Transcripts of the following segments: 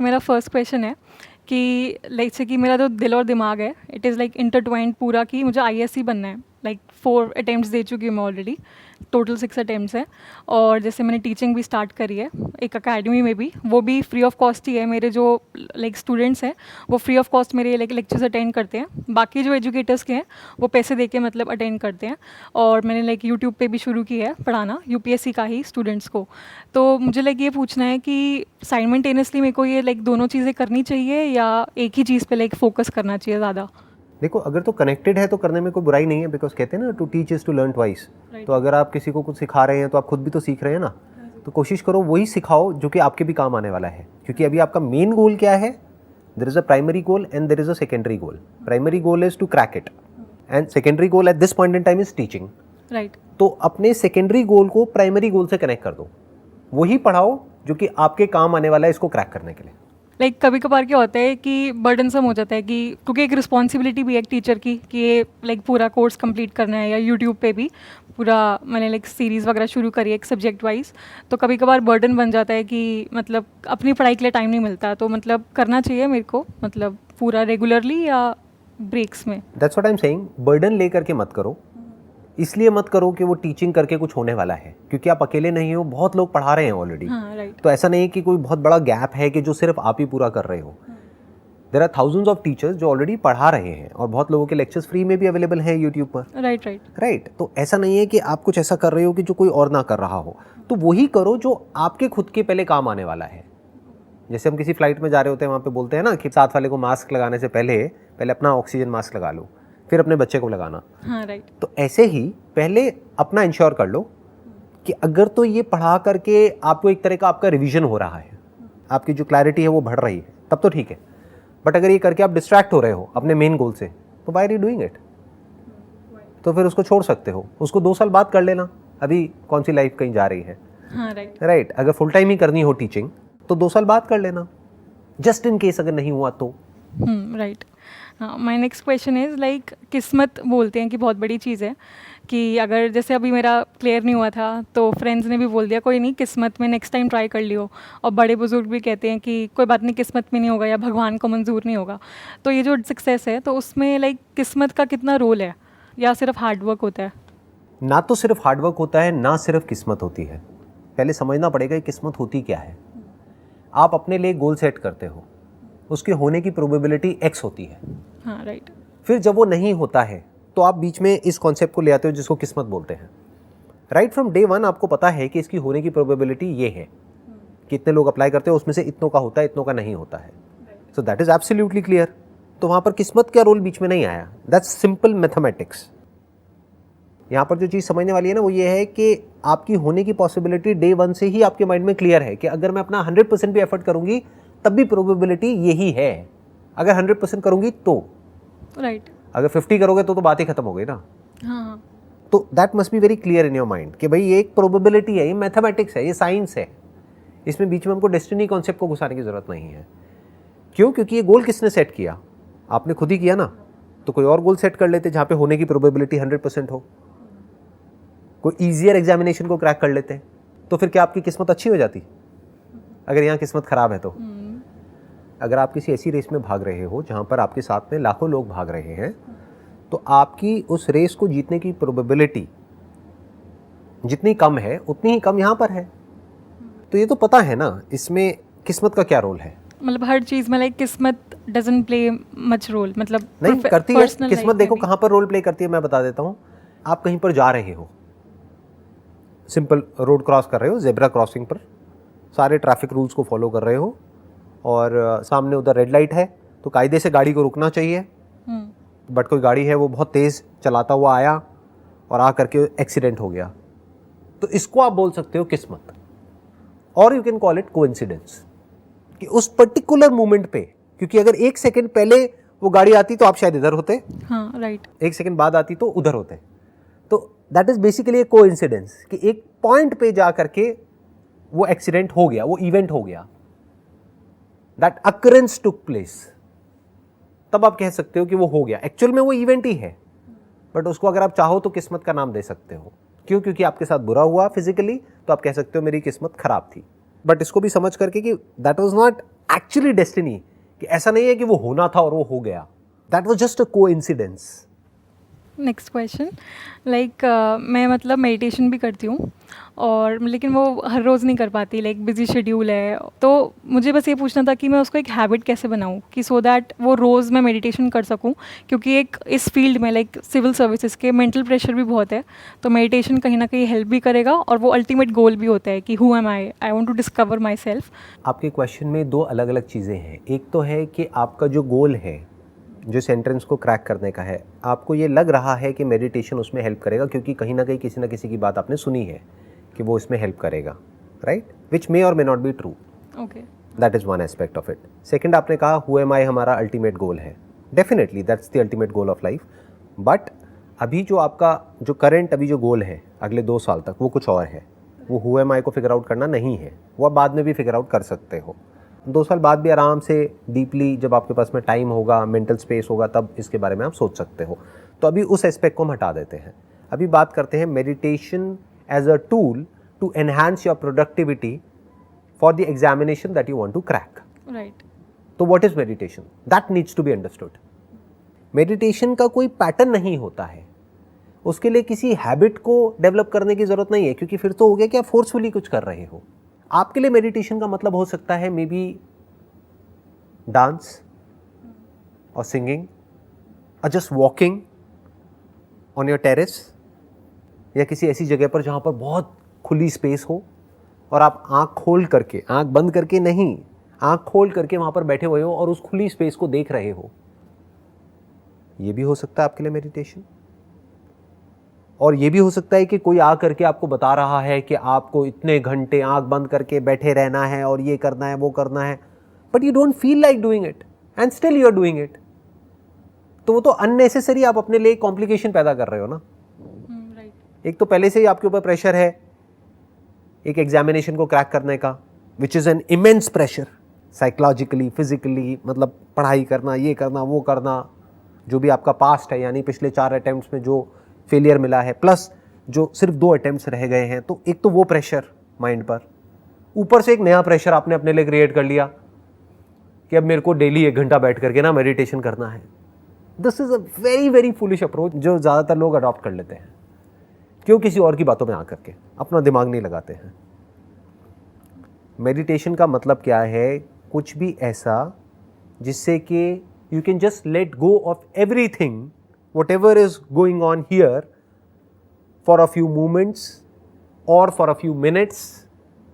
मेरा first question है कि लाइक से कि मेरा जो दिल और दिमाग है इट इज़ लाइक इंटरट्वाइंड पूरा कि मुझे आईएससी बनना है। लाइक 4 अटेम्प्ट्स दे चुकी हूँ मैं ऑलरेडी, टोटल 6 अटेम्प्ट्स है। और जैसे मैंने टीचिंग भी स्टार्ट करी है एक अकेडमी में भी, वो भी फ्री ऑफ कॉस्ट ही है। मेरे जो लाइक स्टूडेंट्स हैं वो फ्री ऑफ कॉस्ट मेरे लाइक लेक्चर्स अटेंड करते हैं। बाकी जो एजुकेटर्स के हैं वो पैसे दे के मतलब अटेंड करते हैं। और मैंने लाइक यूट्यूब पे भी शुरू की है पढ़ाना यूपीएससी का ही स्टूडेंट्स को। तो मुझे लाइक ये पूछना है कि साइमल्टेनियसली मेरे को ये लाइक दोनों चीज़ें करनी चाहिए या एक ही चीज़ पे लाइक फोकस करना चाहिए ज़्यादा? देखो, अगर तो कनेक्टेड है तो करने में कोई बुराई नहीं है, बिकॉज कहते हैं ना to teach is to learn twice. तो अगर आप किसी को कुछ सिखा रहे हैं तो आप खुद भी तो सीख रहे हैं ना, तो कोशिश करो वही सिखाओ जो कि आपके भी काम आने वाला है। क्योंकि अभी आपका मेन गोल क्या है? There is a primary goal and there is a secondary goal. Primary goal is to crack it and secondary goal at this point in time is teaching. Right. तो अपने सेकेंडरी गोल को primary goal से connect कर दो, वही पढ़ाओ जो कि आपके काम आने वाला है इसको क्रैक करने के लिए। लाइक कभी कभार क्या होता है कि बर्डनसम हो जाता है कि क्योंकि एक रिस्पॉन्सिबिलिटी भी है एक टीचर की कि ये लाइक पूरा कोर्स कंप्लीट करना है, या यूट्यूब पे भी पूरा मैंने लाइक सीरीज़ वगैरह शुरू करी है एक सब्जेक्ट वाइज। तो कभी कभार बर्डन बन जाता है कि मतलब अपनी पढ़ाई के लिए टाइम नहीं मिलता। तो मतलब करना चाहिए मेरे को मतलब पूरा रेगुलरली या ब्रेक्स में? That's what I am saying, burden लेकर के मत करो। इसलिए मत करो कि वो टीचिंग करके कुछ होने वाला है, क्योंकि आप अकेले नहीं हो, बहुत लोग पढ़ा रहे हैं ऑलरेडी। हाँ, राइट। तो ऐसा नहीं है कि कोई बहुत बड़ा गैप है कि जो सिर्फ आप ही पूरा कर रहे हो। There are thousands of teachers जो ऑलरेडी पढ़ा रहे हैं और बहुत लोगों के लेक्चर्स फ्री में भी अवेलेबल हैं यूट्यूब पर। राइट। तो ऐसा नहीं है कि आप कुछ ऐसा कर रहे हो कि जो कोई और ना कर रहा हो। तो वही करो जो आपके खुद के पहले काम आने वाला है। जैसे हम किसी फ्लाइट में जा रहे होते हैं, वहाँ पे बोलते हैं ना कि साथ वाले को मास्क लगाने से पहले अपना ऑक्सीजन मास्क लगा लो, फिर अपने बच्चे को लगाना। हाँ, राइट। तो ऐसे ही पहले अपना इंश्योर कर लो कि अगर तो ये पढ़ा करके आपको एक तरह का आपका रिवीजन हो रहा है, आपकी जो क्लैरिटी है वो बढ़ रही है, तब तो ठीक है। बट अगर ये करके आप डिस्ट्रैक्ट हो रहे हो अपने मेन गोल से, तो why are you doing it? तो फिर उसको छोड़ सकते हो, उसको 2 साल बाद कर लेना। अभी कौन सी लाइफ कहीं जा रही है? हाँ, राइट। राइट। अगर फुल टाइम ही करनी हो टीचिंग तो 2 साल बाद कर लेना, जस्ट इन केस अगर नहीं हुआ तो। राइट। हाँ, my next question is like किस्मत बोलते हैं कि बहुत बड़ी चीज़ है कि अगर जैसे अभी मेरा क्लियर नहीं हुआ था तो फ्रेंड्स ने भी बोल दिया कोई नहीं किस्मत में नेक्स्ट टाइम ट्राई कर लियो। और बड़े बुजुर्ग भी कहते हैं कि कोई बात नहीं किस्मत में नहीं होगा या भगवान को मंजूर नहीं होगा। तो ये जो सक्सेस है तो उसमें लाइक किस्मत का कितना रोल है या सिर्फ हार्डवर्क होता है? ना तो सिर्फ हार्डवर्क होता है, ना सिर्फ किस्मत होती है। पहले समझना पड़ेगा कि किस्मत होती क्या है। आप अपने लिए गोल सेट करते हो, उसके होने की प्रोबेबिलिटी x होती है। हाँ, राइट। फिर जब वो नहीं होता है तो आप बीच में इस कॉन्सेप्ट को ले आते हो जिसको किस्मत बोलते हैं। राइट फ्रॉम डे 1 आपको पता है कि इसकी होने की प्रोबेबिलिटी ये है कि इतने लोग अप्लाई करते हो, उसमें से इतनों का होता है, इतनों का नहीं होता है। So that is absolutely clear. तो वहाँ पर किस्मत का रोल बीच में नहीं आया। That's simple mathematics. यहाँ पर जो चीज़ समझने वाली है ना वो ये है कि आपकी होने की पॉसिबिलिटी डे 1 से ही आपके माइंड में क्लियर है कि अगर मैं अपना 100% भी एफर्ट करूँगी तब भी प्रोबेबिलिटी यही है। अगर 100% करूँगी तो राइट। अगर 50 करोगे तो बात ही खत्म हो गई ना। हाँ। तो that must be very clear in your mind कि भाई ये एक प्रोबेबिलिटी है, ये मैथमेटिक्स है, ये साइंस है। इसमें बीच में हमको डेस्टिनी कॉन्सेप्ट को घुसाने की जरूरत नहीं है। क्यों? क्योंकि ये गोल किसने सेट किया? आपने खुद ही किया ना। तो कोई और गोल सेट कर लेते जहाँ पे होने की प्रोबेबिलिटी 100% हो। कोई ईजियर एग्जामिनेशन को क्रैक कर लेते, तो फिर क्या आपकी किस्मत अच्छी हो जाती? अगर यहाँ किस्मत खराब है तो अगर आप किसी ऐसी रेस में भाग रहे हो जहाँ पर आपके साथ में लाखों लोग भाग रहे हैं, तो आपकी उस रेस को जीतने की प्रोबेबिलिटी जितनी कम है उतनी ही कम यहाँ पर है। तो ये तो पता है ना इसमें किस्मत का क्या रोल है। मतलब हर चीज़ में लाइक किस्मत डजंट प्ले मच रोल, मतलब नहीं करती है personal किस्मत। life देखो में भी। कहाँ पर रोल प्ले करती है, मैं बता देता हूँ। आप कहीं पर जा रहे हो, सिंपल रोड क्रॉस कर रहे हो, जेब्रा क्रॉसिंग पर सारे ट्रैफिक रूल्स को फॉलो कर रहे हो और सामने उधर रेड लाइट है, तो कायदे से गाड़ी को रुकना चाहिए। बट कोई गाड़ी है वो बहुत तेज़ चलाता हुआ आया और आ करके एक्सीडेंट हो गया, तो इसको आप बोल सकते हो किस्मत। और you can call it coincidence कि उस पर्टिकुलर मोमेंट पे, क्योंकि अगर 1 सेकेंड पहले वो गाड़ी आती तो आप शायद इधर होते। हाँ, राइट। 1 सेकेंड बाद आती तो उधर होते। तो that is basically A coincidence कि एक पॉइंट पे जा करके वो एक्सीडेंट हो गया, वो इवेंट हो गया, दैट अकरेंस टुक प्लेस। तब आप कह सकते हो कि वो हो गया। एक्चुअल में वो इवेंट ही है, बट उसको अगर आप चाहो तो किस्मत का नाम दे सकते हो। क्यों? क्योंकि आपके साथ बुरा हुआ फिजिकली, तो आप कह सकते हो मेरी किस्मत खराब थी। बट इसको भी समझ करके कि that was not actually destiny, कि ऐसा नहीं है कि वो होना था और वो हो गया. That was just a coincidence. Next question, like मैं मतलब मेडिटेशन भी करती हूँ और लेकिन वो हर रोज़ नहीं कर पाती, लाइक बिजी शेड्यूल है. तो मुझे बस ये पूछना था कि मैं उसको एक हैबिट कैसे बनाऊँ कि सो दैट वो रोज़ मैं मेडिटेशन कर सकूँ, क्योंकि एक इस फील्ड में लाइक सिविल सर्विसेज के मेंटल प्रेशर भी बहुत है. तो मेडिटेशन कहीं ना कहीं हेल्प भी करेगा और वो अल्टीमेट गोल भी होता है कि who am I want to discover myself. आपके क्वेश्चन में दो अलग अलग चीज़ें हैं. एक तो है कि आपका जो गोल है, जो सेंटेंस को क्रैक करने का है, आपको ये लग रहा है कि मेडिटेशन उसमें हेल्प करेगा क्योंकि कहीं ना कहीं किसी ना किसी की बात आपने सुनी है कि वो इसमें हेल्प करेगा, राइट? विच मे और may not be true. Okay, that is one aspect of it. Second, आपने कहा हु एम आई हमारा अल्टीमेट गोल है. Definitely that's the ultimate goal of life. But अभी जो आपका जो करंट अभी जो गोल है अगले 2 साल तक, वो कुछ और है. वो हु एम आई को फिगर आउट करना नहीं है, वो आप बाद में भी फिगर आउट कर सकते हो. 2 साल बाद भी आराम से डीपली, जब आपके पास में टाइम होगा, मेंटल स्पेस होगा, तब इसके बारे में आप सोच सकते हो. तो अभी उस एस्पेक्ट को हम हटा देते हैं. अभी बात करते हैं meditation as a tool to enhance your productivity for the examination that you want to crack. Right. तो what is meditation? That needs to be understood. Meditation का कोई पैटर्न नहीं होता है. उसके लिए किसी हैबिट को डेवलप करने की ज़रूरत नहीं है, क्योंकि फिर तो हो गया कि आप फोर्सफुली कुछ कर रहे हो. आपके लिए मेडिटेशन का मतलब हो सकता है मे बी डांस और सिंगिंग और just walking on your terrace, या किसी ऐसी जगह पर जहाँ पर बहुत खुली स्पेस हो और आप आँख खोल करके, आँख बंद करके नहीं, आँख खोल करके वहाँ पर बैठे हुए हो और उस खुली स्पेस को देख रहे हो. ये भी हो सकता है आपके लिए मेडिटेशन. और ये भी हो सकता है कि कोई आ करके आपको बता रहा है कि आपको इतने घंटे आंख बंद करके बैठे रहना है और ये करना है, वो करना है, but you don't feel like doing it and still you are doing it. तो वो तो अननेसेसरी आप अपने लिए कॉम्प्लिकेशन पैदा कर रहे हो ना. एक तो पहले से ही आपके ऊपर प्रेशर है एक एग्जामिनेशन को क्रैक करने का, which is an immense pressure, psychologically, physically, मतलब पढ़ाई करना, ये करना, वो करना, जो भी आपका पास्ट है, यानी पिछले 4 अटेम्प्ट्स में जो फेलियर मिला है, प्लस जो सिर्फ 2 अटेम्प्ट्स रह गए हैं. तो एक तो वो प्रेशर माइंड पर, ऊपर से एक नया प्रेशर आपने अपने लिए क्रिएट कर लिया कि अब मेरे को डेली 1 घंटा बैठ करके ना मेडिटेशन करना है. This is a very very foolish approach जो ज़्यादातर लोग अडॉप्ट कर लेते हैं. क्यों? किसी और की बातों में आकर के अपना दिमाग नहीं लगाते हैं. मेडिटेशन का मतलब क्या है? कुछ भी ऐसा जिससे कि you can just let go of everything, whatever is going on here, for a few moments or for a few minutes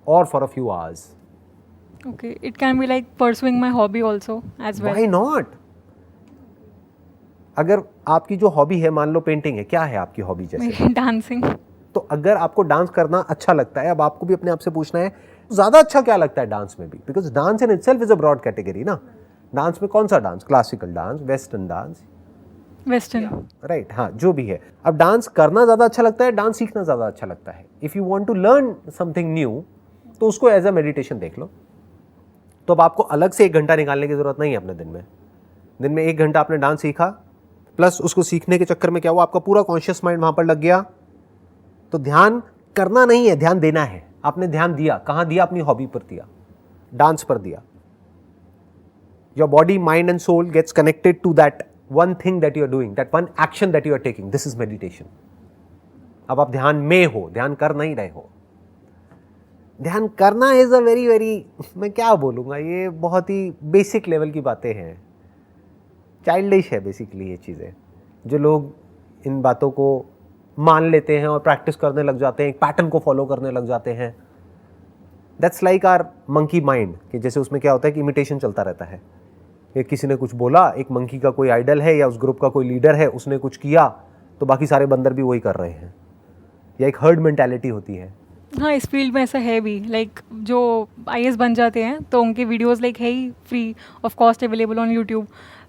or for a few hours. Okay, it can be like pursuing my hobby also as well. Why not? अगर आपकी जो hobby है, मान लो painting है, क्या है आपकी hobby जैसे? मेरी डांसिंग. तो अगर आपको डांस करना अच्छा लगता है, अब आपको भी अपने आप से पूछना है ज़्यादा अच्छा क्या लगता है डांस में भी, because dance in itself is a broad category ना. डांस में कौन सा dance? Classical dance, western dance, western. Right. हाँ, जो भी है. अब डांस करना ज़्यादा अच्छा लगता है, डांस सीखना ज़्यादा अच्छा लगता है. If you want to learn something new, तो उसको एज अ मेडिटेशन देख लो. तो अब आपको अलग से 1 घंटा निकालने की ज़रूरत नहीं है अपने दिन में. दिन में 1 घंटा आपने डांस सीखा, प्लस उसको सीखने के चक्कर में क्या हुआ, आपका पूरा कॉन्शियस माइंड वहाँ पर लग गया. तो ध्यान करना नहीं है, ध्यान देना है. आपने ध्यान दिया, कहाँ दिया? अपनी हॉबी पर दिया, डांस पर दिया. Your body, mind and soul gets connected to that one thing that you are doing, that one action that you are taking. This is meditation. अब आप ध्यान में हो, ध्यान कर नहीं रहे हो. ध्यान करना इज अ वेरी वेरी, मैं क्या बोलूँगा, ये बहुत ही बेसिक लेवल की बातें हैं. चाइल्डिश है बेसिकली ये चीज़ें. जो लोग इन बातों को मान लेते हैं और प्रैक्टिस करने लग जाते हैं, एक पैटर्न को फॉलो करने लग जाते हैं, that's like our monkey mind. कि जैसे उसमें क्या होता है कि इमिटेशन चलता रहता है. एक किसी ने कुछ बोला, एक मंकी का कोई आइडल है या उस ग्रुप का कोई लीडर है, उसने कुछ किया तो बाकी सारे बंदर भी वही कर रहे हैं, या एक हर्ड मेंटालिटी होती है. हाँ, इस फील्ड में ऐसा है भी. लाइक जो IAS बन जाते हैं तो उनके वीडियोस लाइक है ही free of cost available on YouTube.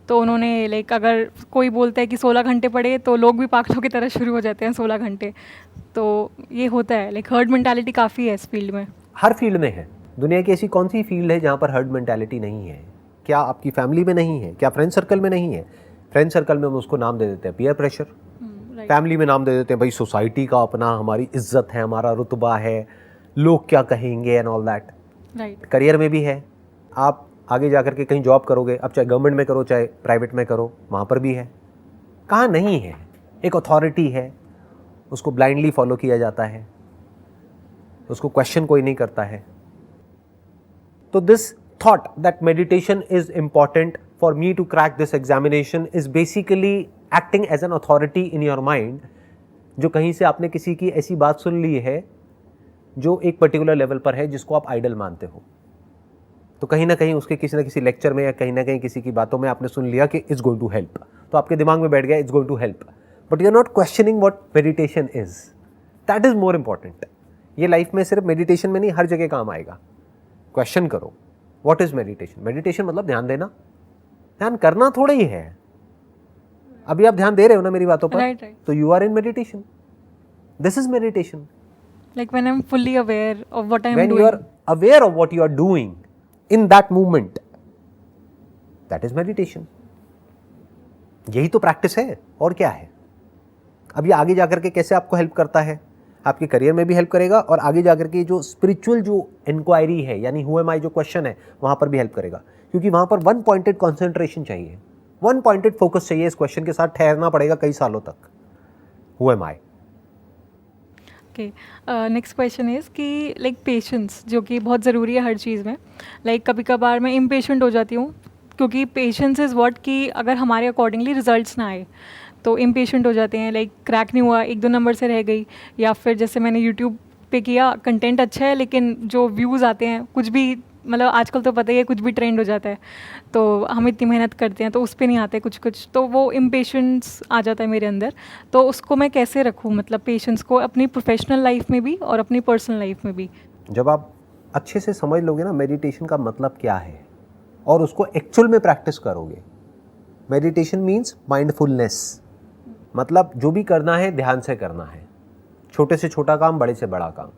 तो उन्होंने लाइक अगर कोई बोलता है कि 16 घंटे पढ़े, तो लोग भी पागलों की तरह शुरू हो जाते हैं 16 घंटे. तो ये होता है, लाइक हर्ड मेंटालिटी काफ़ी है इस फील्ड में. हर फील्ड में है. दुनिया की ऐसी कौन सी फील्ड है जहाँ पर हर्ड मेंटालिटी नहीं है? क्या आपकी फैमिली में नहीं है? क्या फ्रेंड सर्कल में नहीं है? फ्रेंड सर्कल में हम उसको नाम दे देते हैं पीयर प्रेशर. फैमिली में नाम दे देते हैं भाई सोसाइटी का अपना, हमारी इज्जत है, हमारा रुतबा है, लोग क्या कहेंगे and all that. Right. Career में भी है. आप आगे जा कर के कहीं जॉब करोगे, अब चाहे गवर्नमेंट में करो चाहे प्राइवेट में करो, वहाँ पर भी है। कहाँ नहीं है? एक अथॉरिटी है, उसको ब्लाइंडली फॉलो किया जाता है, उसको क्वेश्चन कोई नहीं करता है। तो this thought that meditation is important for me to crack this examination is basically acting as an authority in your mind, जो कहीं से आपने किसी की ऐसी बात सुन ली है जो एक पर्टिकुलर लेवल पर है, जिसको आप आइडल मानते हो, तो कहीं ना कहीं उसके किसी ना किसी लेक्चर में या कहीं ना कहीं किसी की बातों में आपने सुन लिया कि इट्स गोइंग टू हेल्प, तो आपके दिमाग में बैठ गया it's going to help, but you are not questioning what meditation is. That is more important. ये लाइफ में सिर्फ मेडिटेशन में नहीं, हर जगह काम आएगा। क्वेश्चन करो व्हाट इज मेडिटेशन। मेडिटेशन मतलब ध्यान देना, ध्यान करना थोड़ा ही है। अभी आप ध्यान दे रहे हो ना मेरी बातों पर, Right, right. तो you are in meditation. This is meditation. Like when I'm fully aware of what I'm When doing. you are aware of what you are doing in that moment, that is meditation. यही तो practice है, और क्या है। अब ये आगे जाकर के कैसे आपको हेल्प करता है, आपके करियर में भी हेल्प करेगा, और आगे जाकर के जो स्पिरिचुअल जो इंक्वायरी है, यानी हु एम आई जो क्वेश्चन है, वहाँ पर भी हेल्प करेगा, क्योंकि वहाँ पर वन पॉइंटेड कॉन्सेंट्रेशन चाहिए, वन पॉइंटेड फोकस चाहिए। इस क्वेश्चन के साथ ठहरना पड़ेगा कई सालों तक। Who am I. Okay, next question is कि लाइक पेशेंस, जो कि बहुत ज़रूरी है हर चीज़ में। लाइक कभी कभार मैं इम्पेशेंट हो जाती हूँ, क्योंकि पेशेंस इज़ व्हाट कि अगर हमारे अकॉर्डिंगली रिजल्ट्स ना आए तो इम्पेशेंट हो जाते हैं। लाइक क्रैक नहीं हुआ, 1-2 नंबर से रह गई, या फिर जैसे मैंने यूट्यूब पे किया, कंटेंट अच्छा है लेकिन जो व्यूज़ आते हैं कुछ भी, मतलब आजकल तो पता ही है कुछ भी ट्रेंड हो जाता है, तो हम इतनी मेहनत करते हैं तो उस पर नहीं आते कुछ, तो वो इम्पेशेंस आ जाता है मेरे अंदर। तो उसको मैं कैसे रखूँ, मतलब पेशेंस को अपनी प्रोफेशनल लाइफ में भी और अपनी पर्सनल लाइफ में भी। जब आप अच्छे से समझ लोगे ना मेडिटेशन का मतलब क्या है, और उसको एक्चुअल में प्रैक्टिस करोगे। मेडिटेशन मीन्स माइंडफुलनेस, मतलब जो भी करना है ध्यान से करना है, छोटे से छोटा काम, बड़े से बड़ा काम।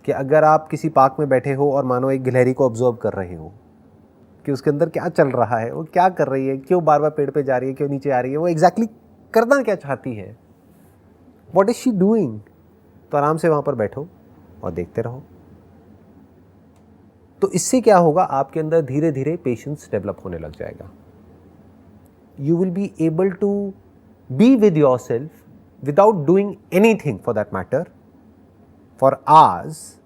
कि अगर आप किसी पार्क में बैठे हो और मानो एक गिलहरी को ऑब्जर्व कर रहे हो कि उसके अंदर क्या चल रहा है, वो क्या कर रही है, क्यों बार बार पेड़ पे जा रही है, क्यों नीचे आ रही है, वो एग्जैक्टली करना क्या चाहती है, व्हाट इज शी डूइंग, तो आराम से वहाँ पर बैठो और देखते रहो। तो इससे क्या होगा, आपके अंदर धीरे धीरे पेशेंस डेवलप होने लग जाएगा। You will be able to be with yourself without doing anything for that matter for hours,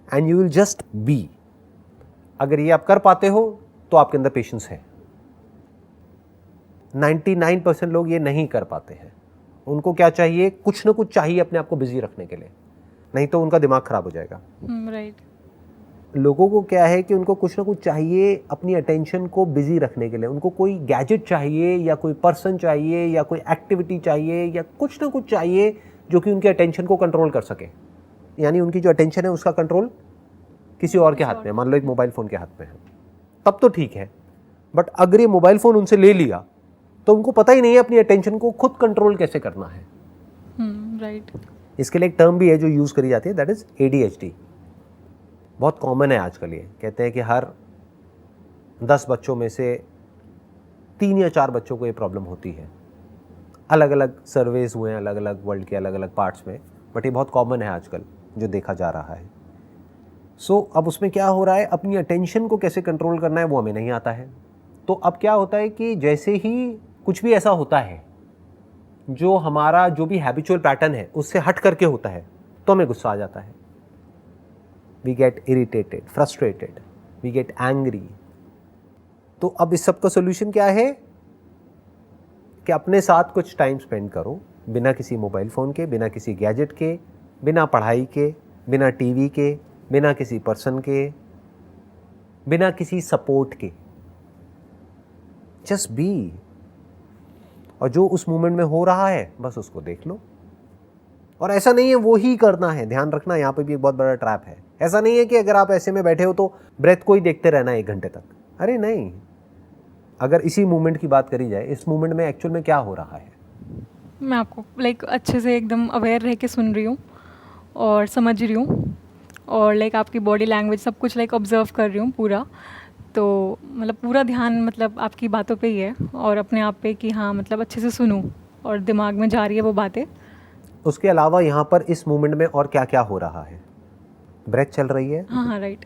and you will just be. अगर ये आप कर पाते हो तो आपके अंदर पेशेंस है। 99% लोग ये नहीं कर पाते हैं। उनको क्या चाहिए, कुछ ना कुछ चाहिए अपने आप को बिजी रखने के लिए, नहीं तो उनका दिमाग खराब हो जाएगा। राइट। लोगों को क्या है कि उनको कुछ ना कुछ चाहिए अपनी अटेंशन को बिजी रखने के लिए। उनको कोई गैजेट चाहिए, या कोई पर्सन चाहिए, या कोई एक्टिविटी चाहिए, या कुछ ना कुछ चाहिए जो कि उनके अटेंशन को कंट्रोल कर सके। यानी उनकी जो अटेंशन है उसका कंट्रोल किसी और के हाथ में, मान लो एक मोबाइल फ़ोन के हाथ में है, तब तो ठीक है। बट अगर ये मोबाइल फ़ोन उनसे ले लिया तो उनको पता ही नहीं है अपनी अटेंशन को खुद कंट्रोल कैसे करना है। राइट। इसके लिए एक टर्म भी है जो यूज़ करी जाती है, दैट इज़ ADHD। बहुत कॉमन है आजकल। ये कहते हैं कि हर 10 बच्चों में से 3 या 4 बच्चों को ये प्रॉब्लम होती है। अलग अलग सर्वेज हुए हैं अलग अलग वर्ल्ड के अलग अलग पार्ट्स में, बट ये बहुत कॉमन है आजकल जो देखा जा रहा है। सो अब उसमें क्या हो रहा है, अपनी अटेंशन को कैसे कंट्रोल करना है वो हमें नहीं आता है। तो अब क्या होता है कि जैसे ही कुछ भी ऐसा होता है जो हमारा जो भी हैबिचुअल पैटर्न है उससे हट करके होता है, तो हमें गुस्सा आ जाता है। We get irritated, frustrated, we get angry. तो अब इस सब का सोल्यूशन क्या है कि अपने साथ कुछ टाइम स्पेंड करो, बिना किसी मोबाइल फ़ोन के, बिना किसी गैजेट के, बिना पढ़ाई के, बिना टीवी के, बिना किसी पर्सन के, बिना किसी सपोर्ट के। Just be. और जो उस मोमेंट में हो रहा है बस उसको देख लो। और ऐसा नहीं है वो ही करना है, ध्यान रखना यहाँ पे भी एक बहुत बड़ा ट्रैप है। ऐसा नहीं है कि अगर आप ऐसे में बैठे हो तो ब्रेथ को ही देखते रहना है 1 घंटे तक। अरे नहीं, अगर इसी मोमेंट की बात करी जाए, इस मोमेंट में एक्चुअल में क्या हो रहा है। मैं आपको लाइक अच्छे से एकदम अवेयर रह के सुन रही हूँ और समझ रही हूँ, और लाइक आपकी बॉडी लैंग्वेज सब कुछ लाइक ऑब्जर्व कर रही हूँ पूरा। तो मतलब पूरा ध्यान मतलब आपकी बातों पे ही है और अपने आप पे कि हाँ मतलब अच्छे से सुनूं और दिमाग में जा रही है वो बातें। उसके अलावा यहाँ पर इस मोमेंट में और क्या क्या हो रहा है। ब्रेथ चल रही है, हाँ हाँ राइट।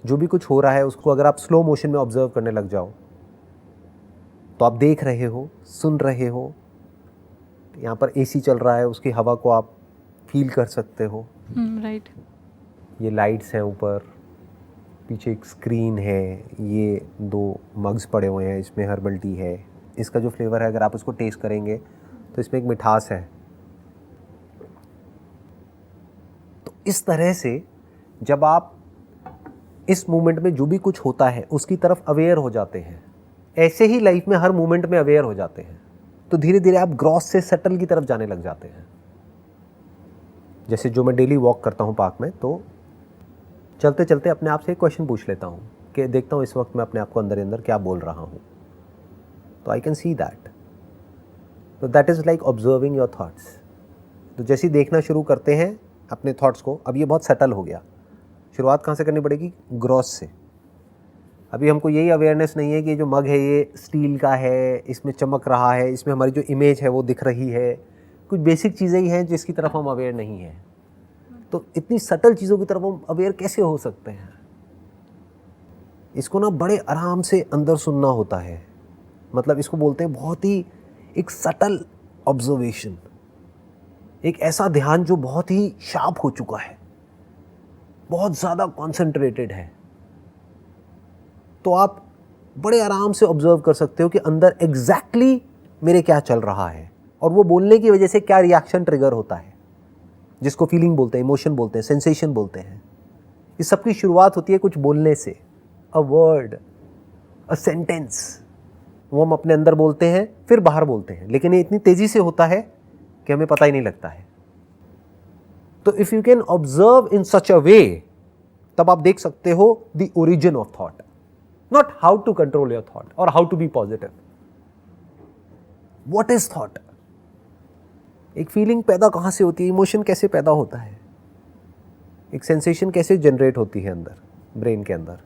जो भी कुछ हो रहा है उसको अगर आप स्लो मोशन में ऑब्जर्व करने लग जाओ तो आप देख रहे हो, सुन रहे हो, यहाँ पर एसी चल रहा है, उसकी हवा को आप फील कर सकते हो। राइट। ये लाइट्स हैं ऊपर, पीछे एक स्क्रीन है, ये 2 मग्स पड़े हुए हैं, इसमें हर्बल टी है। इसका जो फ्लेवर है अगर आप उसको टेस्ट करेंगे तो इसमें एक मिठास है। तो इस तरह से जब आप इस मोमेंट में जो भी कुछ होता है उसकी तरफ अवेयर हो जाते हैं, ऐसे ही लाइफ में हर मोमेंट में अवेयर हो जाते हैं, तो धीरे धीरे आप ग्रॉस से सटल की तरफ जाने लग जाते हैं। जैसे जो मैं डेली वॉक करता हूँ पार्क में, तो चलते चलते अपने आप से एक क्वेश्चन पूछ लेता हूँ कि देखता हूँ इस वक्त मैं अपने आप को अंदर अंदर क्या बोल रहा हूँ, तो आई कैन सी दैट। तो that is like observing your thoughts. तो जैसे ही देखना शुरू करते हैं अपने थॉट्स को, अब ये बहुत सटल हो गया, शुरुआत कहाँ से करनी पड़ेगी? ग्रॉस से। अभी हमको यही अवेयरनेस नहीं है कि जो मग है ये स्टील का है, इसमें चमक रहा है, इसमें हमारी जो इमेज है वो दिख रही है। कुछ बेसिक चीज़ें ही हैं जिसकी तरफ हम अवेयर नहीं हैं। तो इतनी सटल चीज़ों की तरफ हम अवेयर कैसे हो सकते हैं? इसको ना बड़े आराम से अंदर सुनना होता है। मतलब इसको बोलते हैं बहुत ही एक सटल ऑब्जर्वेशन, एक ऐसा ध्यान जो बहुत ही शार्प हो चुका है, बहुत ज़्यादा कॉन्सेंट्रेटेड है। तो आप बड़े आराम से ऑब्जर्व कर सकते हो कि अंदर एग्जैक्टली मेरे क्या चल रहा है और वो बोलने की वजह से क्या रिएक्शन ट्रिगर होता है, जिसको फीलिंग बोलते हैं, इमोशन बोलते हैं, सेंसेशन बोलते हैं। इस सब की शुरुआत होती है कुछ बोलने से, अ वर्ड, अ सेंटेंस। वो हम अपने अंदर बोलते हैं फिर बाहर बोलते हैं, लेकिन ये इतनी तेज़ी से होता है कि हमें पता ही नहीं लगता है। तो if you can observe in such a way, तब आप देख सकते हो the origin of thought, not how to control your thought और how to be positive. What is thought? एक फीलिंग पैदा कहां से होती है, इमोशन कैसे पैदा होता है, एक सेंसेशन कैसे जनरेट होती है अंदर ब्रेन के अंदर।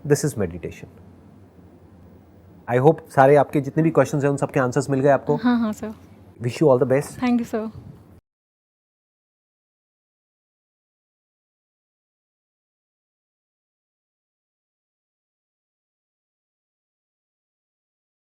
This is meditation. I hope सारे आपके जितने भी क्वेश्चंस हैं उन सबके आंसर्स मिल गए आपको। हाँ sir. Wish you all the best. Thank you sir.